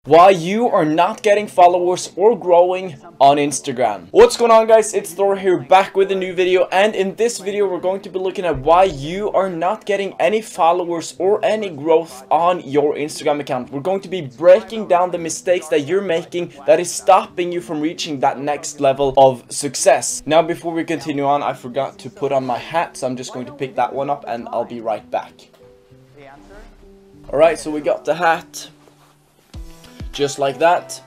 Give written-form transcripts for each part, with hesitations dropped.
Why you are not getting followers or growing on Instagram. What's going on, guys? It's Thor here, back with a new video, and in this video we're going to be looking at why you are not getting any followers or any growth on your Instagram account. We're going to be breaking down the mistakes that you're making that is stopping you from reaching that next level of success. Now, before we continue on, I forgot to put on my hat, so I'm just going to pick that one up and I'll be right back. Alright, so we got the hat. Just like that.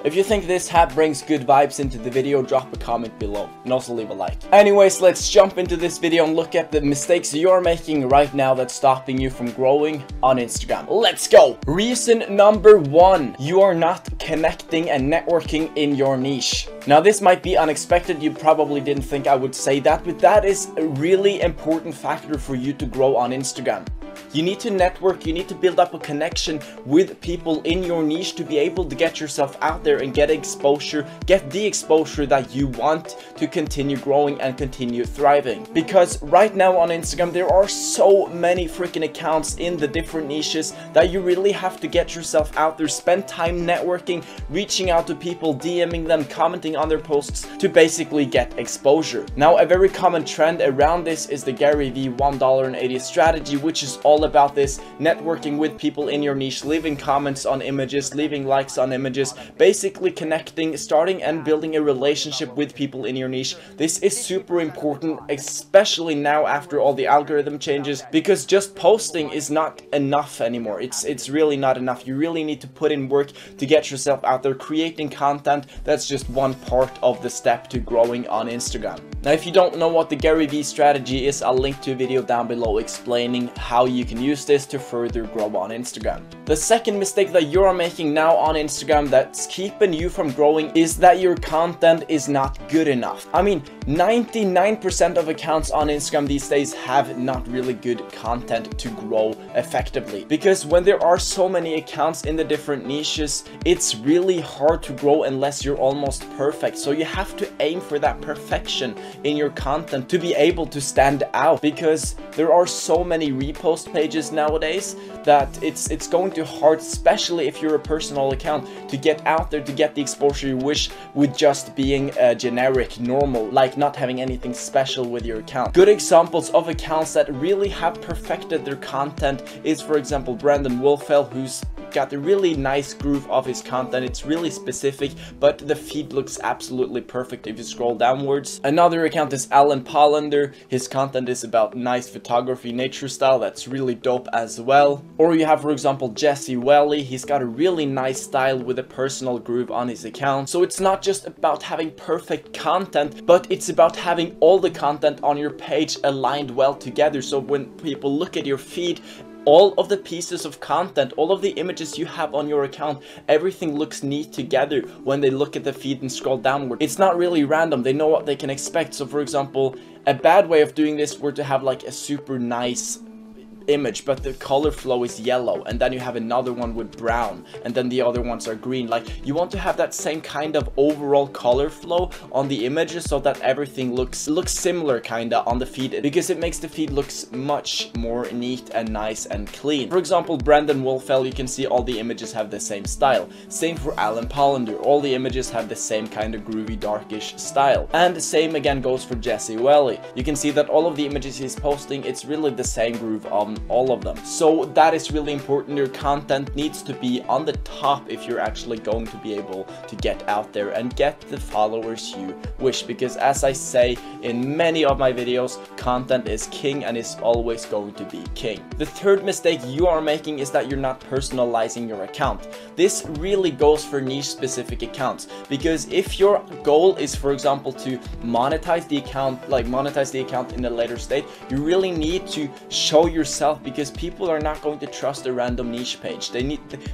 If you think this hat brings good vibes into the video, drop a comment below and also leave a like. Anyways, let's jump into this video and look at the mistakes you're making right now that's stopping you from growing on Instagram. Let's go! Reason number 1, you are not connecting and networking in your niche. Now, this might be unexpected. You probably didn't think I would say that, but that is a really important factor for you to grow on Instagram. You need to network, you need to build up a connection with people in your niche to be able to get yourself out there and get exposure, get the exposure that you want to continue growing and continue thriving. Because right now on Instagram, there are so many freaking accounts in the different niches that you really have to get yourself out there, spend time networking, reaching out to people, DMing them, commenting on their posts to basically get exposure. Now, a very common trend around this is the Gary V $1.80 strategy, which is all about this, networking with people in your niche, leaving comments on images, leaving likes on images, basically connecting, starting and building a relationship with people in your niche. This is super important, especially now after all the algorithm changes, because just posting is not enough anymore. It's really not enough. You really need to put in work to get yourself out there. Creating content, that's just one part of the step to growing on Instagram. Now, if you don't know what the Gary V strategy is, I'll link to a video down below explaining how you can use this to further grow on Instagram. The second mistake that you're making now on Instagram that's keeping you from growing is that your content is not good enough. I mean, 99% of accounts on Instagram these days have not really good content to grow effectively, because when there are so many accounts in the different niches, it's really hard to grow unless you're almost perfect. So you have to aim for that perfection in your content to be able to stand out, because there are so many repost pages nowadays that it's going to hard, especially if you're a personal account, to get out there, to get the exposure you wish with just being a generic normal, like not having anything special with your account. Good examples of accounts that really have perfected their content is, for example, Brandon Wolfell, who's got a really nice groove of his content. It's really specific, but the feed looks absolutely perfect if you scroll downwards. Another account is Alan Pollander. His content is about nice photography, nature style. That's really dope as well. Or you have, for example, Jesse Welly. He's got a really nice style with a personal groove on his account. So it's not just about having perfect content, but it's about having all the content on your page aligned well together. So when people look at your feed, all of the pieces of content, all of the images you have on your account, everything looks neat together when they look at the feed and scroll downward. It's not really random. They know what they can expect. So, for example, a bad way of doing this were to have like a super nice image, but the color flow is yellow, and then you have another one with brown, and then the other ones are green. Like, you want to have that same kind of overall color flow on the images so that everything looks similar kinda on the feed, because it makes the feed looks much more neat and nice and clean. For example, Brandon Wolfell, you can see all the images have the same style. Same for Alan Pollander, all the images have the same kind of groovy darkish style. And the same again goes for Jesse Welly. You can see that all of the images he's posting, it's really the same groove on all of them. So that is really important. Your content needs to be on the top if you're actually going to be able to get out there and get the followers you wish, because as I say in many of my videos, content is king and is always going to be king. The third mistake you are making is that you're not personalizing your account. This really goes for niche specific accounts, because if your goal is, for example, to monetize the account in a later state, you really need to show yourself, because people are not going to trust a random niche page.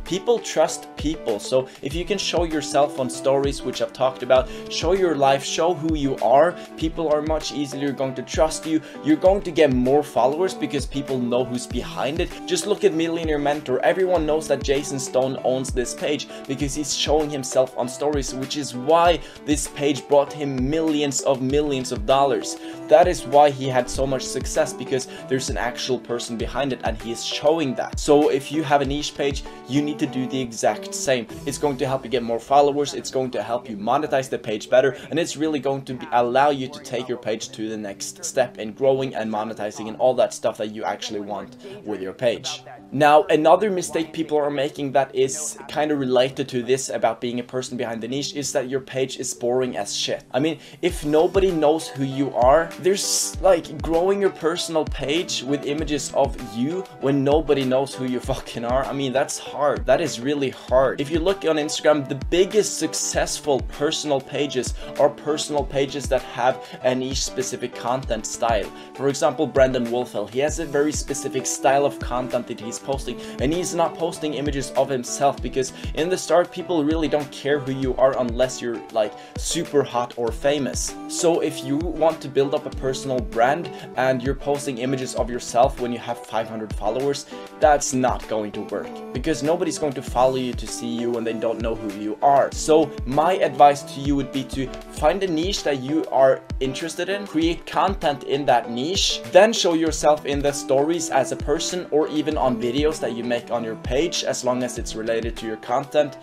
People trust people. So if you can show yourself on stories, which I've talked about, show your life, show who you are, people are much easier going to trust you. You're going to get more followers because people know who's behind it. Just look at Millionaire Mentor. Everyone knows that Jason Stone owns this page because he's showing himself on stories, which is why this page brought him millions of dollars. That is why he had so much success, because there's an actual person behind behind it, and he is showing that. So if you have a niche page, you need to do the exact same. It's going to help you get more followers, it's going to help you monetize the page better, and it's really going to allow you to take your page to the next step in growing and monetizing and all that stuff that you actually want with your page. Now, another mistake people are making that is kind of related to this about being a person behind the niche is that your page is boring as shit. I mean, if nobody knows who you are, there's like growing your personal page with images of you when nobody knows who you fucking are. I mean, that's hard. That is really hard. If you look on Instagram, the biggest successful personal pages are personal pages that have a niche specific content style. For example, Brendan Wolfell, he has a very specific style of content that he's posting, and he's not posting images of himself because in the start people really don't care who you are unless you're like super hot or famous. So if you want to build up a personal brand and you're posting images of yourself when you have 500 followers, that's not going to work because nobody's going to follow you to see you when they don't know who you are. So my advice to you would be to find a niche that you are interested in, create content in that niche, then show yourself in the stories as a person or even on videos that you make on your page as long as it's related to your content.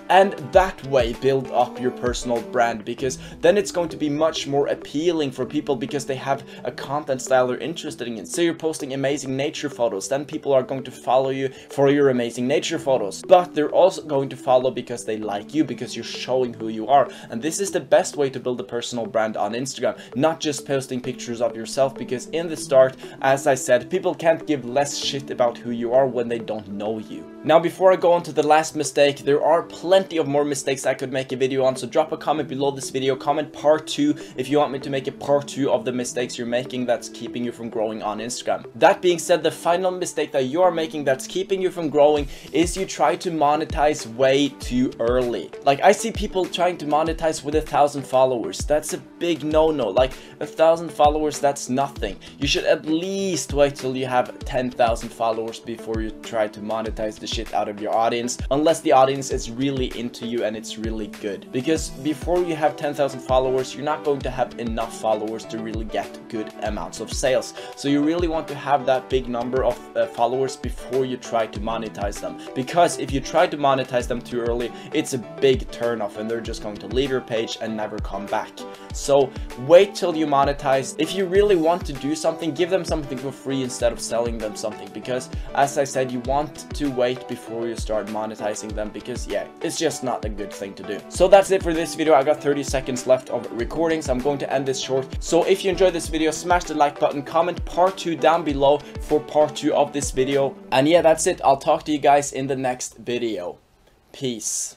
And that way build up your personal brand, because then it's going to be much more appealing for people because they have a content style they're interested in. So you're posting amazing nature photos, then people are going to follow you for your amazing nature photos, but they're also going to follow because they like you, because you're showing who you are. And this is the best way to build a personal brand on Instagram, not just posting pictures of yourself, because in the start, as I said, people can't give less shit about who you are when they don't know you. Now, before I go on to the last mistake, there are plenty of more mistakes I could make a video on, so drop a comment below this video, comment part 2 if you want me to make a part 2 of the mistakes you're making that's keeping you from growing on Instagram. That being said, the final mistake that you are making that's keeping you from growing is you try to monetize way too early. Like, I see people trying to monetize with 1,000 followers. That's a big no-no. Like, 1,000 followers, that's nothing. You should at least wait till you have 10,000 followers before you try to monetize the shit out of your audience, unless the audience is really into you and it's really good. Because before you have 10,000 followers, you're not going to have enough followers to really get good amounts of sales. So you really want to have that big number of followers before you try to monetize them, because if you try to monetize them too early, it's a big turnoff and they're just going to leave your page and never come back. So wait till you monetize. If you really want to do something, give them something for free instead of selling them something, because as I said, you want to wait before you start monetizing them, because yeah, it's just not a good thing to do. So that's it for this video. I got 30 seconds left of recording, so I'm going to end this short. So if you enjoyed this video, smash the like button, comment part 2 down below for part 2 of this video, and yeah, that's it. I'll talk to you guys in the next video. Peace.